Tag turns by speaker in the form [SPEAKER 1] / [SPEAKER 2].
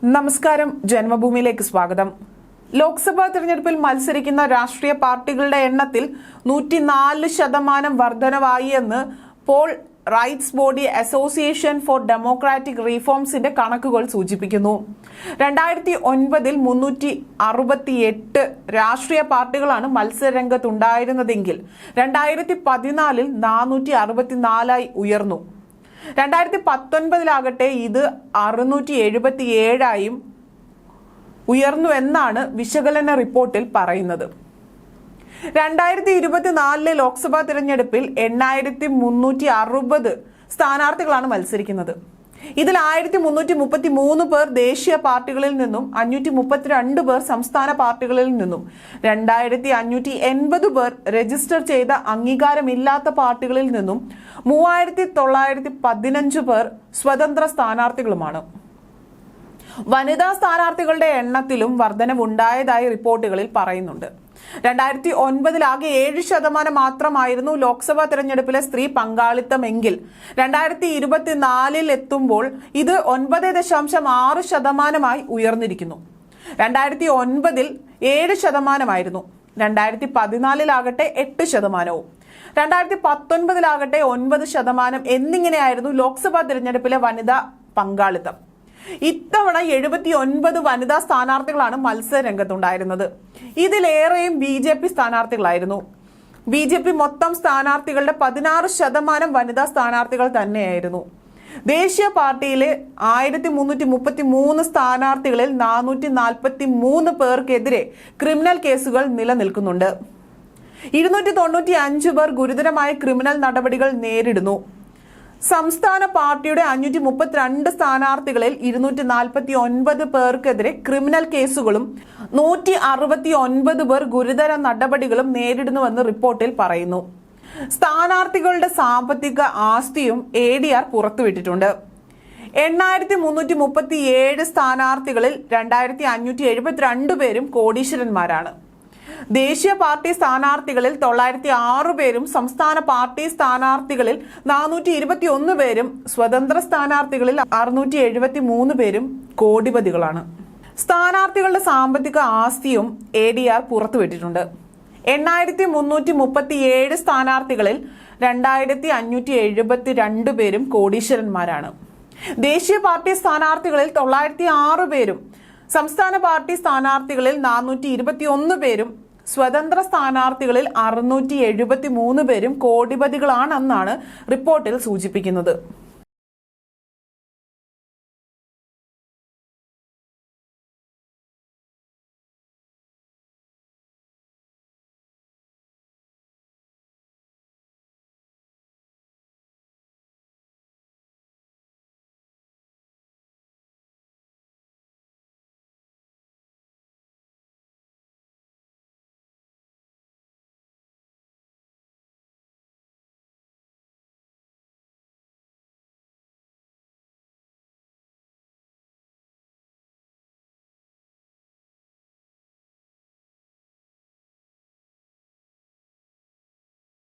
[SPEAKER 1] നമസ്കാരം, ജന്മഭൂമിയിലേക്ക് സ്വാഗതം. ലോക്സഭാ തെരഞ്ഞെടുപ്പിൽ മത്സരിക്കുന്ന രാഷ്ട്രീയ പാർട്ടികളുടെ എണ്ണത്തിൽ 104% വർധനവായി എന്ന് poll rights body association for democratic റീഫോംസിന്റെ കണക്കുകൾ സൂചിപ്പിക്കുന്നു. 2009 368 രാഷ്ട്രീയ പാർട്ടികളാണ് മത്സരരംഗത്തുണ്ടായിരുന്നതെങ്കിൽ 2014 464 ഉയർന്നു. 2019 ഇത് 677 ഉയർന്നു എന്നാണ് വിശകലന റിപ്പോർട്ടിൽ പറയുന്നത്. 2024 ലോക്സഭാ തിരഞ്ഞെടുപ്പിൽ 8360 സ്ഥാനാർത്ഥികളാണ് മത്സരിക്കുന്നത്. ഇതിൽ 1333 പേർ ദേശീയ പാർട്ടികളിൽ നിന്നും 532 പേർ സംസ്ഥാന പാർട്ടികളിൽ നിന്നും 2580 പേർ രജിസ്റ്റർ ചെയ്ത അംഗീകാരമില്ലാത്ത പാർട്ടികളിൽ നിന്നും 3915 പേർ സ്വതന്ത്ര സ്ഥാനാർത്ഥികളുമാണ്. വനിതാ സ്ഥാനാർത്ഥികളുടെ എണ്ണത്തിലും വർധനവുണ്ടായതായി റിപ്പോർട്ടുകളിൽ പറയുന്നുണ്ട്. 2009 ആകെ 7% മാത്രമായിരുന്നു ലോക്സഭാ തെരഞ്ഞെടുപ്പിലെ സ്ത്രീ പങ്കാളിത്തമെങ്കിൽ 2024 എത്തുമ്പോൾ ഇത് 9.6% ഉയർന്നിരിക്കുന്നു. 2009 7% 2014 8%, 2019 9% എന്നിങ്ങനെയായിരുന്നു ലോക്സഭാ തിരഞ്ഞെടുപ്പിലെ വനിതാ പങ്കാളിത്തം. ഇത്തവണ 79 വനിതാ സ്ഥാനാർത്ഥികളാണ് മത്സര രംഗത്തുണ്ടായിരുന്നത്. ഇതിലേറെയും BJP സ്ഥാനാർത്ഥികളായിരുന്നു. BJP മൊത്തം സ്ഥാനാർത്ഥികളുടെ 16% വനിതാ സ്ഥാനാർത്ഥികൾ തന്നെയായിരുന്നു. ദേശീയ പാർട്ടിയിലെ 1333 സ്ഥാനാർത്ഥികളിൽ 443 പേർക്കെതിരെ ക്രിമിനൽ കേസുകൾ നിലനിൽക്കുന്നുണ്ട്. 295 പേർ ഗുരുതരമായ ക്രിമിനൽ നടപടികൾ നേരിടുന്നു. സംസ്ഥാന പാർട്ടിയുടെ 532 സ്ഥാനാർത്ഥികളിൽ 249 പേർക്കെതിരെ ക്രിമിനൽ കേസുകളും 169 പേർ ഗുരുതര നടപടികളും നേരിടുന്നുവെന്ന് റിപ്പോർട്ടിൽ പറയുന്നു. സ്ഥാനാർത്ഥികളുടെ സാമ്പത്തിക ആസ്തിയും ADR പുറത്തുവിട്ടിട്ടുണ്ട്. 8337 സ്ഥാനാർത്ഥികളിൽ 2572 പേരും കോടീശ്വരന്മാരാണ്. ദേശീയ പാർട്ടി സ്ഥാനാർത്ഥികളിൽ 906 പേരും സംസ്ഥാന പാർട്ടി സ്ഥാനാർത്ഥികളിൽ 421 പേരും സ്വതന്ത്ര സ്ഥാനാർത്ഥികളിൽ 673 പേരും കോടിപതികളാണ്. സ്ഥാനാർത്ഥികളുടെ സാമ്പത്തിക ആസ്തിയും ADR പുറത്തുവിട്ടിട്ടുണ്ട്. 8337 സ്ഥാനാർത്ഥികളിൽ 2572 പേരും കോടീശ്വരന്മാരാണ്. ദേശീയ പാർട്ടി സ്ഥാനാർത്ഥികളിൽ 906 പേരും സംസ്ഥാന പാർട്ടി സ്ഥാനാർത്ഥികളിൽ 421 പേരും സ്വതന്ത്ര സ്ഥാനാർത്ഥികളിൽ 673 പേരും കോടിപതികളാണെന്നാണ് റിപ്പോർട്ടിൽ സൂചിപ്പിക്കുന്നത്.